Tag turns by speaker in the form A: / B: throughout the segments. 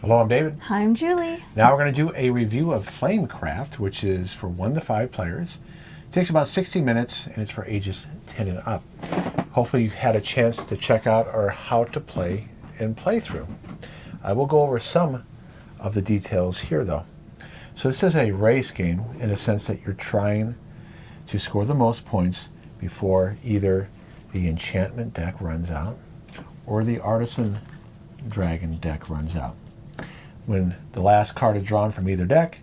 A: Hello, I'm David.
B: Hi, I'm Julie.
A: Now we're going to do a review of Flamecraft, which is for 1 to 5 players. It takes about 60 minutes and it's for ages 10 and up. Hopefully you've had a chance to check out our how to play and playthrough. I will go over some of the details here though. So this is a race game in a sense that you're trying to score the most points before either the enchantment deck runs out or the Artisan dragon deck runs out. When the last card is drawn from either deck,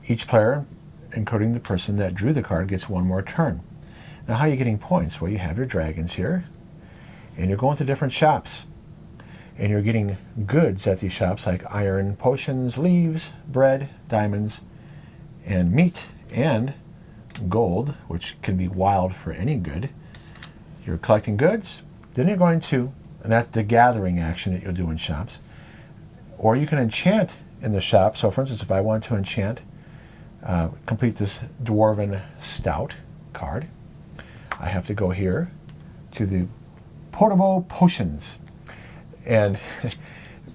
A: each player, including the person that drew the card, gets one more turn. Now how are you getting points? Well, you have your dragons here, and you're going to different shops. And you're getting goods at these shops like iron, potions, leaves, bread, diamonds, and meat, and gold, which can be wild for any good. You're collecting goods, then you're going to, and that's the gathering action that you'll do in shops. Or you can enchant in the shop. So for instance, if I want to enchant, complete this Dwarven Stout card, I have to go here to the portable potions. And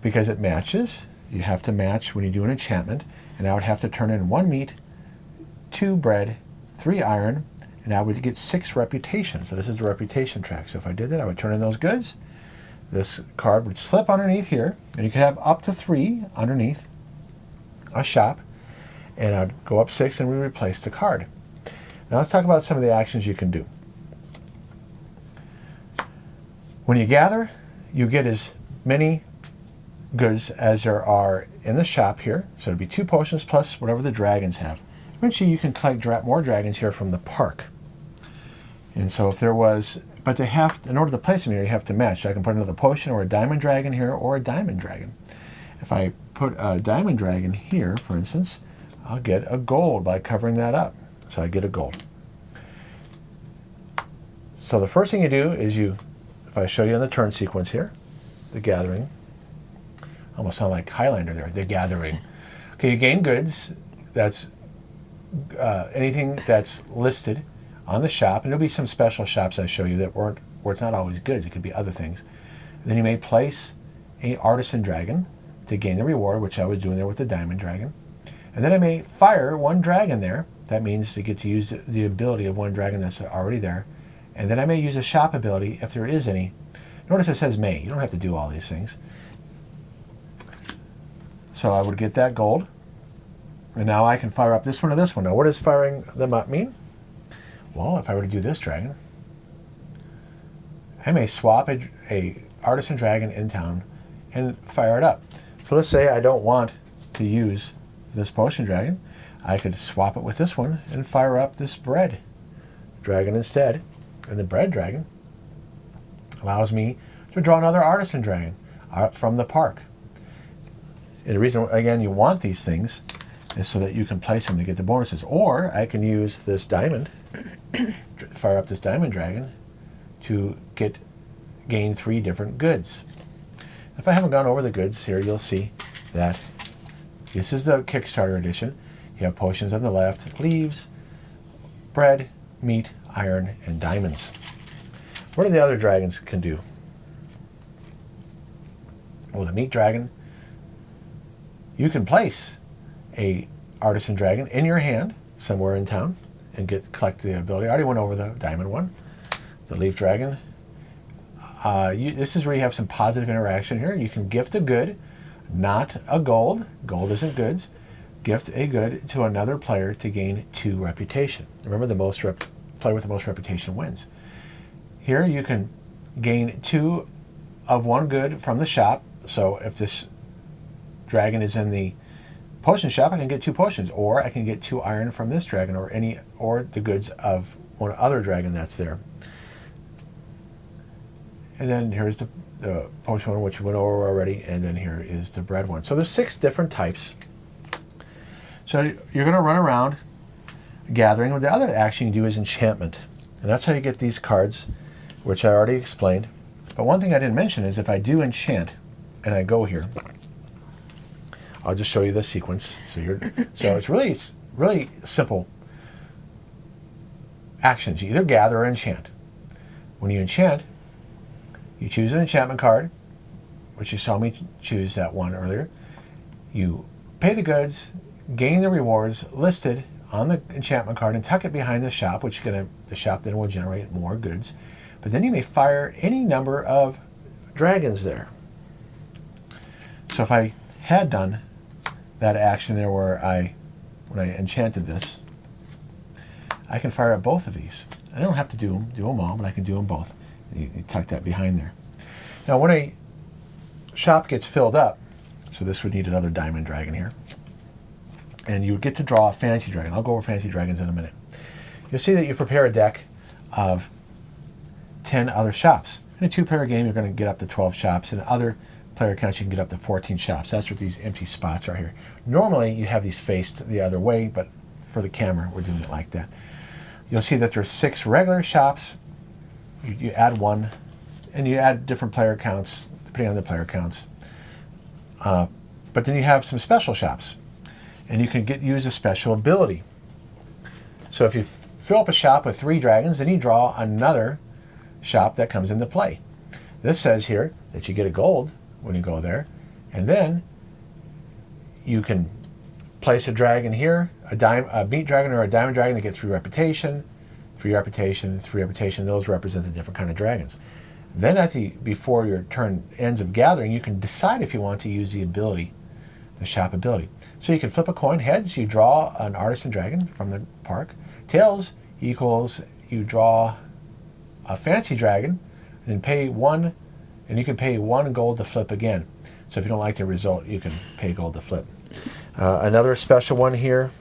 A: because it matches, you have to match when you do an enchantment, and I would have to turn in 1 meat, 2 bread, 3 iron, and I would get 6 reputation. So this is the reputation track. So if I did that, I would turn in those goods. This card would slip underneath here, and you could have up to 3 underneath a shop, and I'd go up 6 and we replace the card. Now let's talk about some of the actions you can do. When you gather, you get as many goods as there are in the shop here. So it'd be 2 potions plus whatever the dragons have. Eventually you can collect more dragons here from the park. And so if there was, but they have, in order to place them here, you have to match. So I can put another potion or a diamond dragon here or a diamond dragon. If I put a diamond dragon here, for instance, I'll get a gold by covering that up. So I get a gold. So the first thing you do is if I show you in the turn sequence here, the gathering, almost sound like Highlander there, the gathering. Okay, you gain goods. That's anything that's listed on the shop, and there'll be some special shops I show you that where it's not always goods, it could be other things. And then you may place a Artisan dragon to gain the reward, which I was doing there with the diamond dragon. And then I may fire 1 dragon there. That means to get to use the ability of 1 dragon that's already there. And then I may use a shop ability if there is any. Notice it says may. You don't have to do all these things. So I would get that gold. And now I can fire up this one or this one. Now what does firing them up mean? Well, if I were to do this dragon, I may swap a Artisan dragon in town and fire it up. So let's say I don't want to use this potion dragon. I could swap it with this one and fire up this bread dragon instead. And the bread dragon allows me to draw another Artisan dragon from the park. And the reason, again, you want these things is so that you can place them to get the bonuses. Or I can use this diamond, fire up this diamond dragon to gain 3 different goods. If I haven't gone over the goods here, you'll see that this is the Kickstarter edition. You have potions on the left, leaves, bread, meat, iron, and diamonds. What do the other dragons can do? Well, the meat dragon, you can place a Artisan dragon in your hand somewhere in town and collect the ability. I already went over the diamond one. The leaf dragon, this is where you have some positive interaction here. You can gift a good, not a gold. Gold isn't goods. Gift a good to another player to gain 2 reputation. Remember, the player with the most reputation wins. Here you can gain 2 of 1 good from the shop. So if this dragon is in the potion shop, I can get 2 potions, or I can get 2 iron from this dragon, or the goods of one other dragon that's there. And then here's the potion one, which we went over already, and then here is the bread one. So there's 6 different types. So you're going to run around gathering. The other action you do is enchantment, and that's how you get these cards, which I already explained. But one thing I didn't mention is if I do enchant and I go here, I'll just show you the sequence. So it's really simple actions. You either gather or enchant. When you enchant, you choose an enchantment card, which you saw me choose that one earlier. You pay the goods, gain the rewards listed on the enchantment card, and tuck it behind the shop, which the shop then will generate more goods. But then you may fire any number of dragons there. So if I had done that action there when I enchanted this, I can fire at both of these. I don't have to do them all, but I can do them both. You tuck that behind there. Now when a shop gets filled up, so this would need another diamond dragon here, and you get to draw a fancy dragon. I'll go over fancy dragons in a minute. You'll see that you prepare a deck of 10 other shops. In a 2-player game, you're going to get up to 12 shops. In other player counts, you can get up to 14 shops. That's what these empty spots are here. Normally, you have these faced the other way, but for the camera, we're doing it like that. You'll see that there's 6 regular shops. You add 1, and you add different player counts, depending on the player counts. But then you have some special shops, and you can use a special ability. So if you fill up a shop with 3 dragons, then you draw another shop that comes into play. This says here that you get a gold when you go there, and then you can place a dragon here, a meat dragon or a diamond dragon to get 3 reputation, 3 reputation, 3 reputation. Those represent the different kind of dragons. Then before your turn ends of gathering, you can decide if you want to use the ability, the shop ability. So you can flip a coin. Heads, you draw an artisan dragon from the park. Tails equals you draw a fancy dragon, and pay 1, and you can pay 1 gold to flip again. So if you don't like the result, you can pay gold to flip. Another special one here.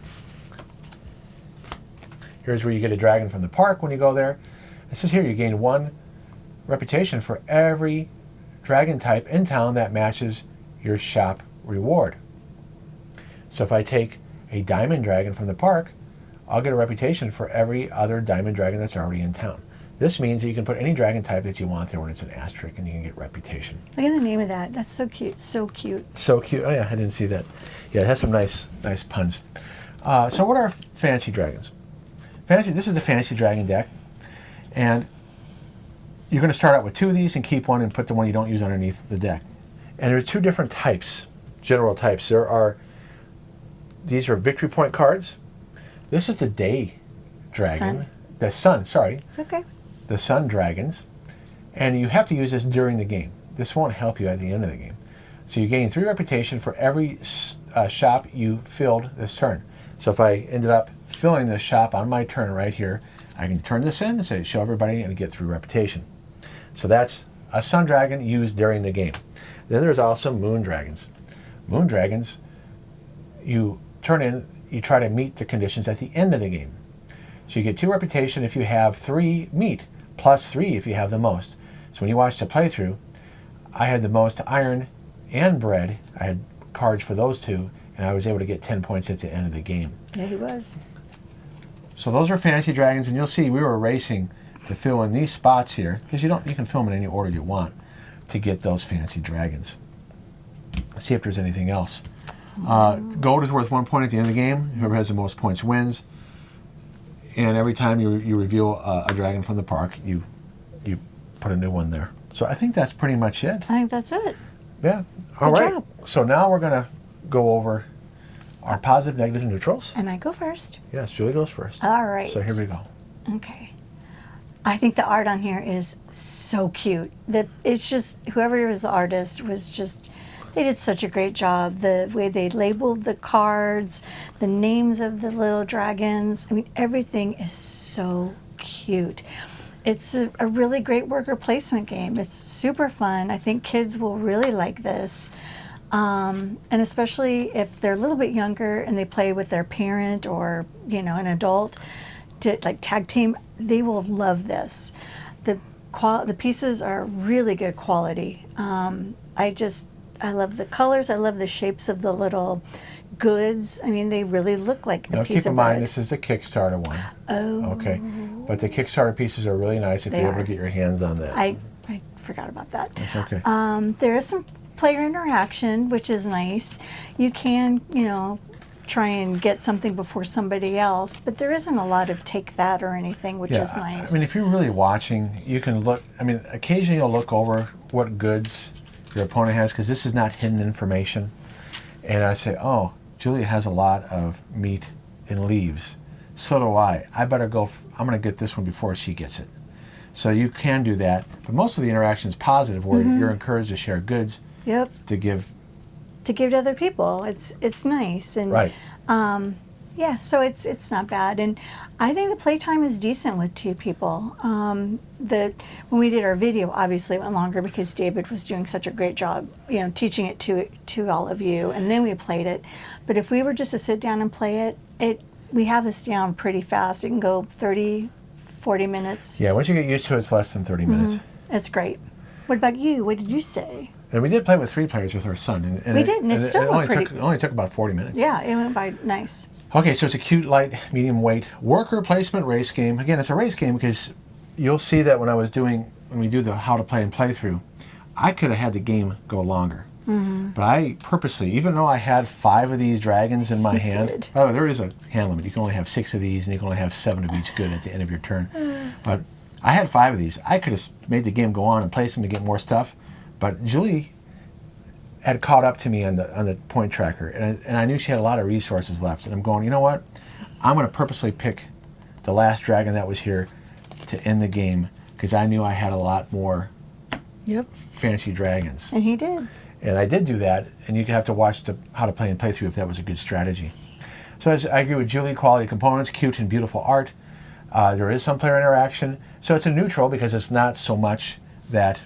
A: Here's where you get a dragon from the park when you go there. It says here you gain 1 reputation for every dragon type in town that matches your shop reward. So if I take a diamond dragon from the park, I'll get a reputation for every other diamond dragon that's already in town. This means that you can put any dragon type that you want there when it's an asterisk, and you can get reputation.
B: Look at the name of that. That's so cute. So cute.
A: So cute. Oh yeah, I didn't see that. Yeah, it has some nice puns. So what are fancy dragons? This is the fancy dragon deck, and you're going to start out with 2 of these and keep 1 and put the one you don't use underneath the deck. And there's 2 different types, general types. These are victory point cards. This is the day dragon. The sun, sorry.
B: It's okay.
A: The sun dragons. And you have to use this during the game. This won't help you at the end of the game. So you gain 3 reputation for every shop you filled this turn. So if I ended up filling this shop on my turn right here, I can turn this in and say, show everybody, and get 3 reputation. So that's a sun dragon used during the game. Then there's also moon dragons. Moon dragons, you turn in, you try to meet the conditions at the end of the game. So you get 2 reputation if you have 3 meat, plus 3 if you have the most. So when you watch the playthrough, I had the most iron and bread. I had cards for those 2, and I was able to get 10 points at the end of the game.
B: Yeah, he was.
A: So those are fantasy dragons, and you'll see we were racing to fill in these spots here, because you can fill them in any order you want to get those fancy dragons. Let's see if there's anything else. Gold is worth 1 point at the end of the game. Whoever has the most points wins. And every time you reveal a dragon from the park, you put a new one there. So I think that's pretty much it.
B: I think that's it.
A: Yeah. All
B: Good
A: right.
B: job.
A: So now we're going to go over our positive, negative, neutrals.
B: And I go first.
A: Yes, Julie goes first.
B: All right.
A: So here we go.
B: Okay. I think the art on here is so cute. That it's just, whoever was the artist was just, they did such a great job. The way they labeled the cards, the names of the little dragons. I mean, everything is so cute. It's a really great worker placement game. It's super fun. I think kids will really like this. And especially if they're a little bit younger and they play with their parent or, an adult, to like tag team, they will love this. The pieces are really good quality. I love the colors. I love the shapes of the little goods. I mean, they really look like a piece of bread.
A: Now keep in mind, this is the Kickstarter one.
B: Oh.
A: Okay. But the Kickstarter pieces are really nice if you ever get your hands on that.
B: I forgot about that.
A: That's okay.
B: There is some player interaction, which is nice. You can, try and get something before somebody else, but there isn't a lot of take that or anything, which is nice.
A: I mean, if you're really watching, you can look, occasionally you'll look over what goods your opponent has, because this is not hidden information. And I say, oh, Julia has a lot of meat in leaves. So do I. I better go. I'm going to get this one before she gets it. So you can do that. But most of the interaction is positive, where you're encouraged to share goods.
B: Yep.
A: To give
B: to other people. It's nice. And
A: right.
B: Yeah, so it's not bad, and I think the playtime is decent with 2 people. When we did our video, obviously it went longer because David was doing such a great job, teaching it to all of you, and then we played it. But if we were just to sit down and play it, we have this down pretty fast. It can go 30, 40 minutes.
A: Yeah, once you get used to it, it's less than 30 minutes.
B: It's great. What about you? What did you say?
A: And we did play with 3 players with our son. And
B: we did, and it still went pretty...
A: It only took about 40 minutes.
B: Yeah, it went by nice.
A: Okay, so it's a cute, light, medium weight worker placement race game. Again, it's a race game because you'll see that when we do the how to play and playthrough, I could have had the game go longer. But I purposely, even though I had 5 of these dragons in my hand, by the way, there is a hand limit. You can only have 6 of these, and you can only have 7 of each good at the end of your turn. But I had 5 of these. I could have made the game go on and place them to get more stuff, but Julie had caught up to me on the point tracker, and I knew she had a lot of resources left. And I'm going, you know what? I'm going to purposely pick the last dragon that was here to end the game because I knew I had a lot more fancy dragons.
B: And he did.
A: And I did do that, and you have to watch how to play and play through if that was a good strategy. So I agree with Julie, quality components, cute and beautiful art. There is some player interaction. So it's a neutral because it's not so much that,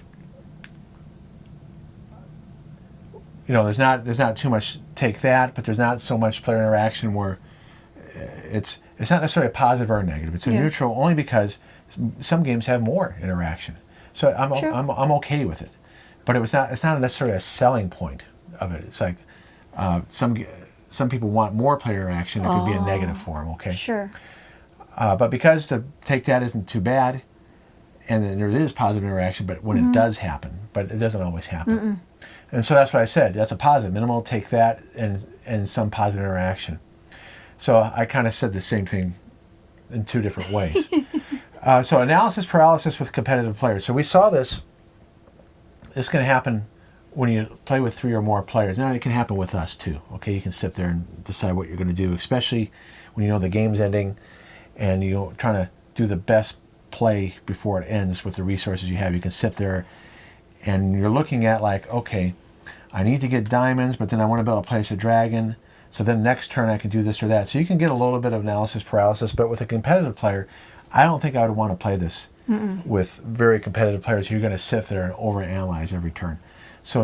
A: there's not too much take that, but there's not so much player interaction where it's not necessarily a positive or a negative. It's a neutral only because some games have more interaction. So I'm okay with it. But it's not necessarily a selling point of it. It's like some people want more player interaction. It could be a negative for them. Okay.
B: Sure.
A: But because the take that isn't too bad, and then there is positive interaction, but when it does happen, but it doesn't always happen. And so that's what I said. That's a positive. Minimal take that and some positive interaction. So I kind of said the same thing in 2 different ways. So analysis paralysis with competitive players. So we saw this. This can happen when you play with 3 or more players. Now it can happen with us too. Okay, you can sit there and decide what you're going to do, especially when you know the game's ending and you're trying to do the best play before it ends with the resources you have. You can sit there and you're looking at like, okay, I need to get diamonds, but then I want to be able to place a dragon. So then next turn I can do this or that. So you can get a little bit of analysis paralysis, but with a competitive player, I don't think I would want to play this with very competitive players. You're going to sit there and overanalyze every turn. So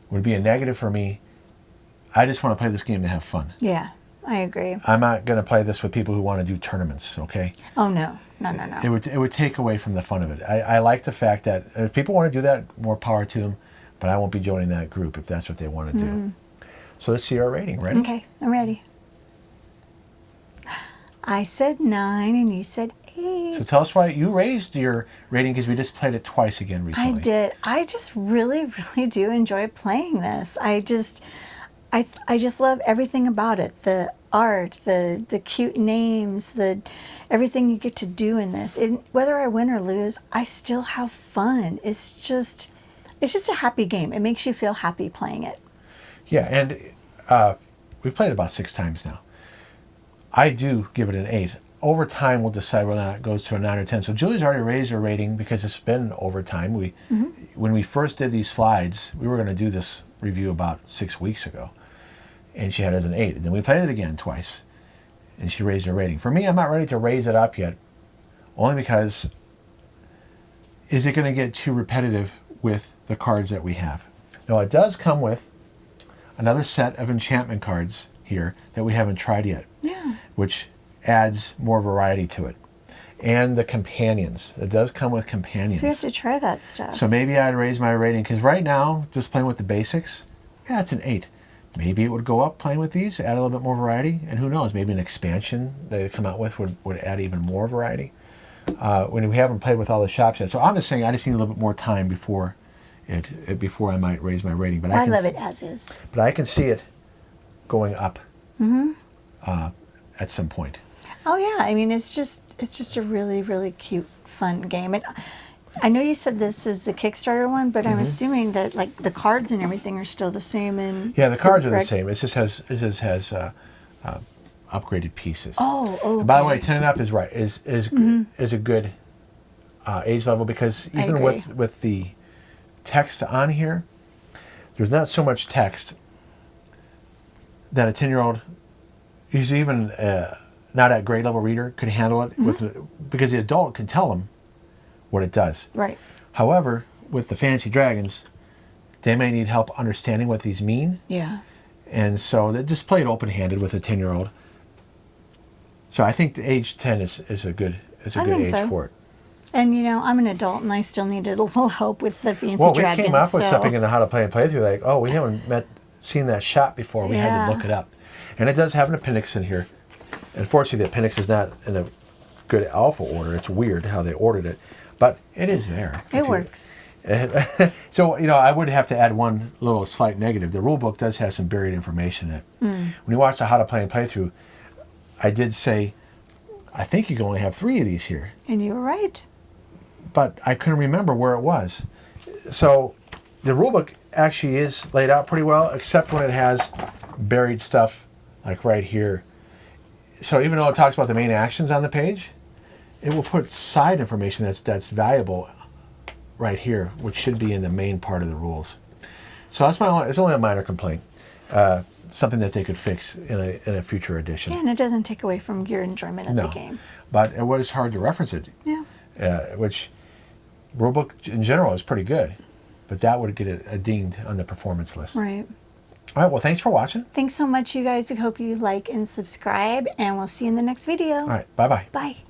A: would be a negative for me. I just want to play this game to have fun.
B: Yeah, I agree.
A: I'm not going to play this with people who want to do tournaments, okay?
B: Oh, no.
A: It would take away from the fun of it. I like the fact that if people want to do that, more power to them, but I won't be joining that group if that's what they want to do. So let's see our rating. Ready?
B: Okay, I'm ready. I said 9 and you said 8.
A: So tell us why you raised your rating, because we just played it twice again recently.
B: I did. I just really, really do enjoy playing this. I just love everything about it. The art, the cute names, everything you get to do in this. Whether I win or lose, I still have fun. It's just a happy game. It makes you feel happy playing it.
A: Yeah, and we've played it about 6 times now. I do give it an 8. Over time, we'll decide whether or not it goes to a 9 or 10. So Julie's already raised her rating because it's been over time. When we first did these slides, we were going to do this review about 6 weeks ago, and she had it as an 8. And then we played it again twice, and she raised her rating. For me, I'm not ready to raise it up yet, only because is it going to get too repetitive with the cards that we have? Now, it does come with another set of enchantment cards here that we haven't tried yet, which adds more variety to it. And the companions. It does come with companions.
B: So we have to try that stuff.
A: So maybe I'd raise my rating, because right now, just playing with the basics, it's an 8. Maybe it would go up playing with these, add a little bit more variety, and who knows, maybe an expansion they come out with would add even more variety. When we haven't played with all the shops yet. So I'm just saying I just need a little bit more time before I might raise my rating. But
B: I love it as is.
A: But I can see it going up at some point.
B: Oh yeah, I mean it's just a really, really cute, fun game. I know you said this is the Kickstarter one, but I'm assuming that like the cards and everything are still the same. And
A: Yeah, the cards are the same. It just has upgraded pieces.
B: Oh, okay.
A: And by the way, 10 and up is right. Is a good age level, because even with the text on here, there's not so much text that a 10-year-old, who's even not at grade level reader, could handle it because the adult can tell them what it does.
B: Right.
A: However, with the fantasy dragons, they may need help understanding what these mean.
B: Yeah.
A: And so they just play it open-handed with a 10-year-old. So I think the age 10 is a good age for it.
B: And you know, I'm an adult and I still needed a little help with the fancy
A: Well, we
B: dragons.
A: came up with something in the how to play and playthrough. Like, oh, we haven't seen that shot before. We had to look it up. And it does have an appendix in here. Unfortunately, the appendix is not in a good alpha order. It's weird how they ordered it. But it is there.
B: It works.
A: So, you know, I would have to add one little slight negative. The rule book does have some buried information in it. When you watch the how to play and playthrough, I did say, I think you can only have 3 of these here.
B: And you were right.
A: But I couldn't remember where it was. So the rulebook actually is laid out pretty well, except when it has buried stuff like right here. So even though it talks about the main actions on the page, it will put side information that's valuable right here, which should be in the main part of the rules. So that's it's only a minor complaint. Something that they could fix in a future edition.
B: Yeah, and it doesn't take away from your enjoyment of the game.
A: But it was hard to reference it.
B: Yeah.
A: Which rulebook in general is pretty good, but that would get a dinged on the performance list.
B: Right.
A: All right, well, thanks for watching.
B: Thanks so much, you guys. We hope you like and subscribe, and we'll see you in the next video.
A: All right, bye-bye.
B: Bye.